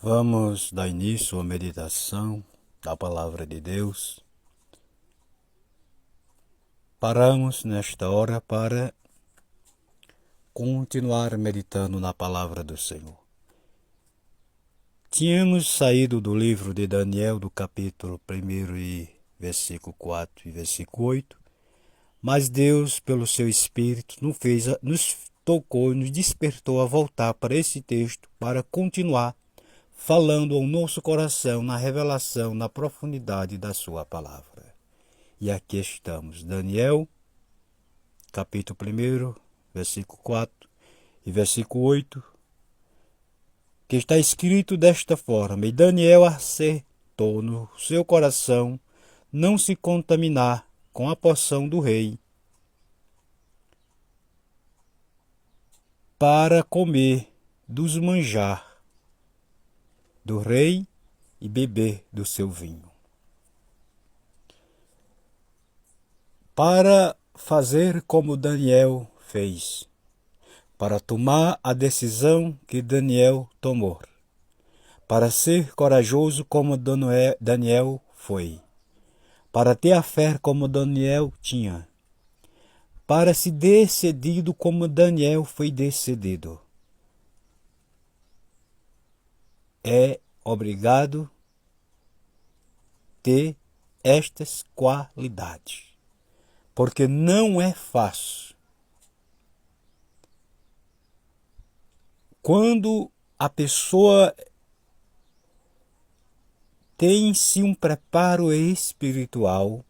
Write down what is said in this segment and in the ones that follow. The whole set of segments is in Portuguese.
Vamos dar início à meditação da Palavra de Deus. Paramos nesta hora para continuar meditando na Palavra do Senhor. Tínhamos saído do livro de Daniel, do capítulo 1 e versículo 4 e versículo 8, mas Deus, pelo seu Espírito, nos tocou, nos despertou a voltar para esse texto para continuar falando ao nosso coração na revelação, na profundidade da sua palavra. E aqui estamos, Daniel, capítulo 1, versículo 4 e versículo 8, que está escrito desta forma: E Daniel acertou no seu coração não se contaminar com a porção do rei, para comer dos manjar do rei e beber do seu vinho. Para fazer como Daniel fez, para tomar a decisão que Daniel tomou, para ser corajoso como Daniel foi, para ter a fé como Daniel tinha, para se decidido como Daniel foi decidido. É obrigado ter estas qualidades, porque não é fácil. Quando a pessoa tem em si um preparo espiritual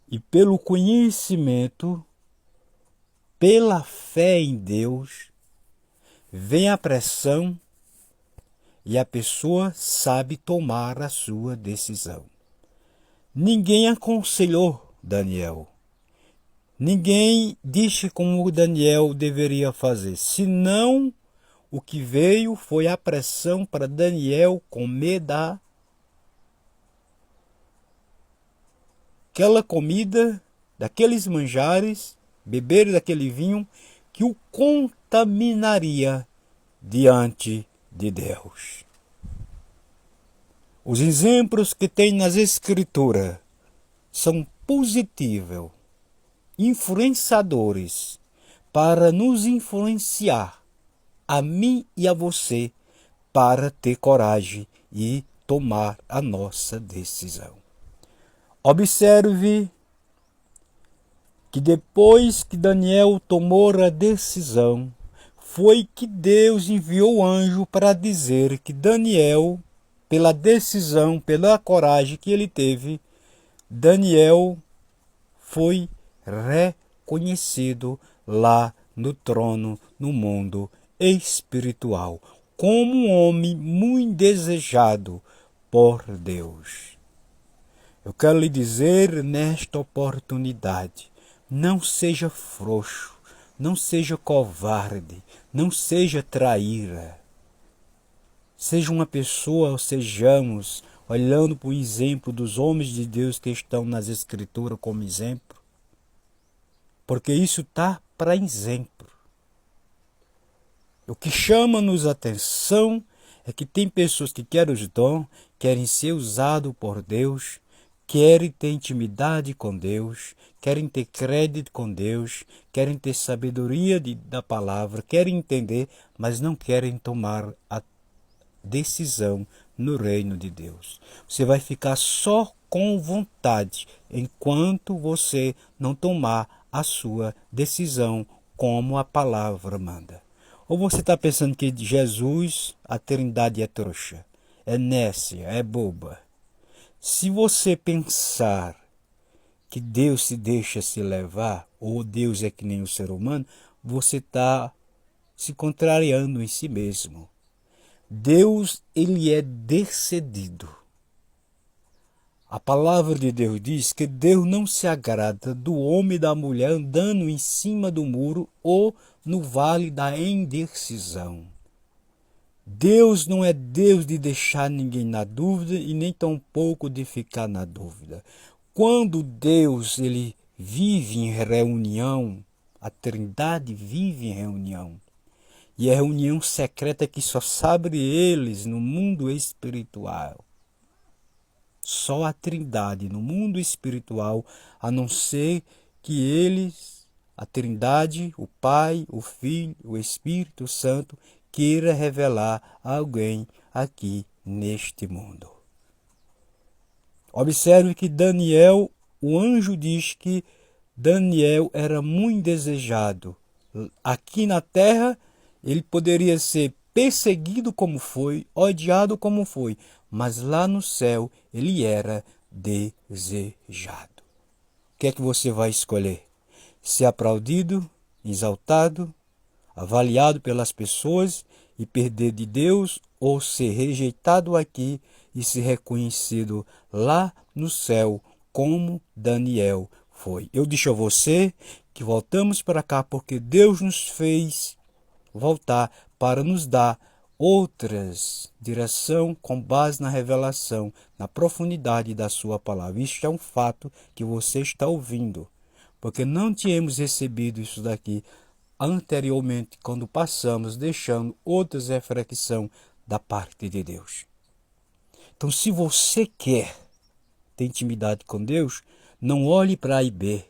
e pelo conhecimento, pela fé em Deus, vem a pressão e a pessoa sabe tomar a sua decisão. Ninguém aconselhou Daniel. Ninguém disse como Daniel deveria fazer, senão o que veio foi a pressão para Daniel comer daquela comida, daqueles manjares, beber daquele vinho que o contaminaria diante de Deus. Os exemplos que tem nas Escrituras são positivos, influenciadores, para nos influenciar, a mim e a você, para ter coragem e tomar a nossa decisão. Observe que depois que Daniel tomou a decisão, foi que Deus enviou o anjo para dizer que Daniel, pela decisão, pela coragem que ele teve, Daniel foi reconhecido lá no trono, no mundo espiritual, como um homem muito desejado por Deus. Eu quero lhe dizer nesta oportunidade, não seja frouxo, não seja covarde, não seja traíra. Seja uma pessoa, ou sejamos, olhando para o exemplo dos homens de Deus que estão nas Escrituras como exemplo, porque isso está para exemplo. O que chama-nos a atenção é que tem pessoas que querem os dons, querem ser usados por Deus, querem ter intimidade com Deus, querem ter crédito com Deus, querem ter sabedoria da palavra, querem entender, mas não querem tomar a decisão no reino de Deus. Você vai ficar só com vontade enquanto você não tomar a sua decisão como a palavra manda. Ou você está pensando que Jesus, a Trindade, é trouxa, é nécia, é boba? Se você pensar que Deus se deixa se levar, ou Deus é que nem o ser humano, você está se contrariando em si mesmo. Deus, ele é decidido. A palavra de Deus diz que Deus não se agrada do homem e da mulher andando em cima do muro ou no vale da indecisão. Deus não é Deus de deixar ninguém na dúvida e nem tampouco de ficar na dúvida. Quando Deus ele vive em reunião, a Trindade vive em reunião. E é reunião secreta que só sabem eles no mundo espiritual. Só a Trindade no mundo espiritual, a não ser que eles, a Trindade, o Pai, o Filho, o Espírito Santo, queira revelar a alguém aqui neste mundo. Observe que Daniel, o anjo diz que Daniel era muito desejado. Aqui na terra, ele poderia ser perseguido como foi, odiado como foi, mas lá no céu ele era desejado. O que é que você vai escolher? Ser aplaudido, exaltado, avaliado pelas pessoas e perder de Deus, ou ser rejeitado aqui e ser reconhecido lá no céu, como Daniel foi. Eu disse a você que voltamos para cá porque Deus nos fez voltar para nos dar outras direção com base na revelação, na profundidade da sua palavra. Isso é um fato que você está ouvindo, porque não tínhamos recebido isso daqui anteriormente, quando passamos, deixando outras reflexões da parte de Deus. Então, se você quer ter intimidade com Deus, não olhe para A e B.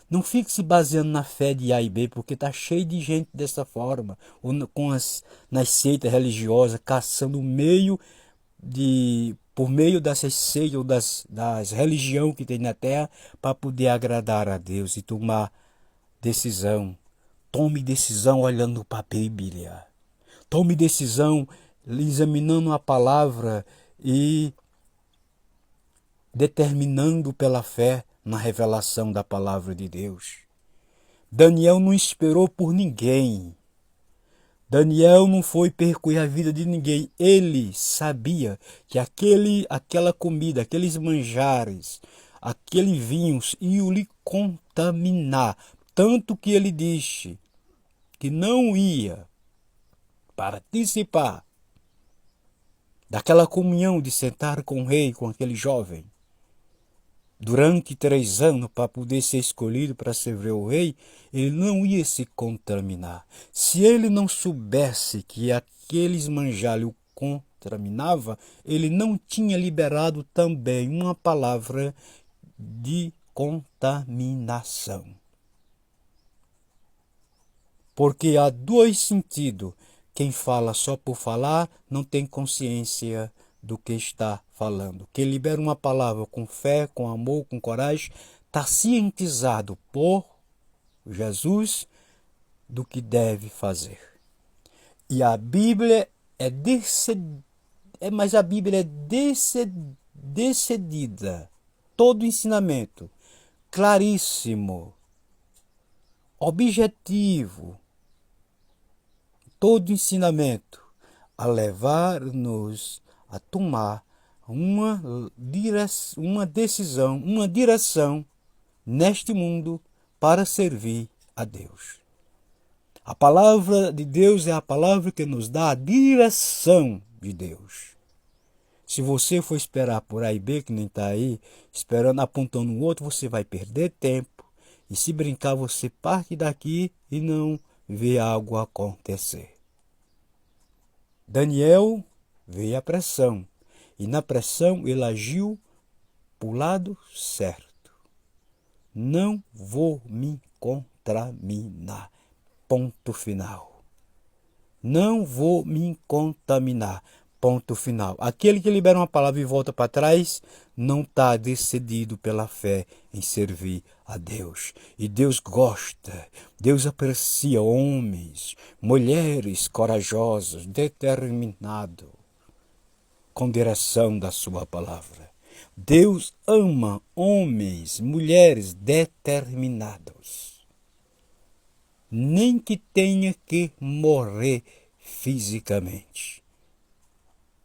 Não fique se baseando na fé de A e B, porque está cheio de gente dessa forma, ou nas seitas religiosas, caçando por meio dessas seitas ou das religiões que tem na terra, para poder agradar a Deus e tomar decisão. Tome decisão olhando para a Bíblia. Tome decisão examinando a palavra e determinando pela fé na revelação da palavra de Deus. Daniel não esperou por ninguém. Daniel não foi percorrer a vida de ninguém. Ele sabia que aquela comida, aqueles manjares, aquele vinhos iam lhe contaminar. Tanto que ele disse que não ia participar daquela comunhão de sentar com o rei, com aquele jovem, durante 3 anos para poder ser escolhido para servir o rei. Ele não ia se contaminar. Se ele não soubesse que aqueles manjares o contaminava, ele não tinha liberado também uma palavra de contaminação. Porque há 2 sentidos. Quem fala só por falar não tem consciência do que está falando. Quem libera uma palavra com fé, com amor, com coragem, está cientizado por Jesus do que deve fazer. E a Bíblia mas a Bíblia é decidida. Todo ensinamento claríssimo, objetivo, todo ensinamento a levar-nos a tomar uma decisão, uma direção neste mundo para servir a Deus. A palavra de Deus é a palavra que nos dá a direção de Deus. Se você for esperar por A e B, que nem está aí, esperando, apontando um outro, você vai perder tempo. E se brincar, você parte daqui e não vê algo acontecer. Daniel veio a pressão. E na pressão ele agiu para o lado certo. Não vou me contaminar. Ponto final. Não vou me contaminar. Ponto final. Aquele que libera uma palavra e volta para trás não está decidido pela fé em servir a Deus. E Deus gosta, Deus aprecia homens, mulheres corajosos, determinados, com direção da sua palavra. Deus ama homens, mulheres determinados. Nem que tenha que morrer fisicamente.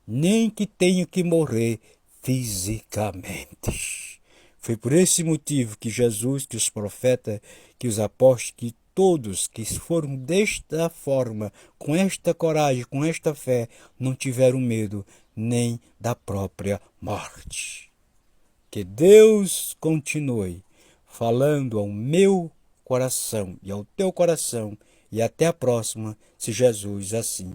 Nem que tenha que morrer fisicamente. Foi por esse motivo que Jesus, que os profetas, que os apóstolos, que todos que foram desta forma, com esta coragem, com esta fé, não tiveram medo nem da própria morte. Que Deus continue falando ao meu coração e ao teu coração e até a próxima, se Jesus assim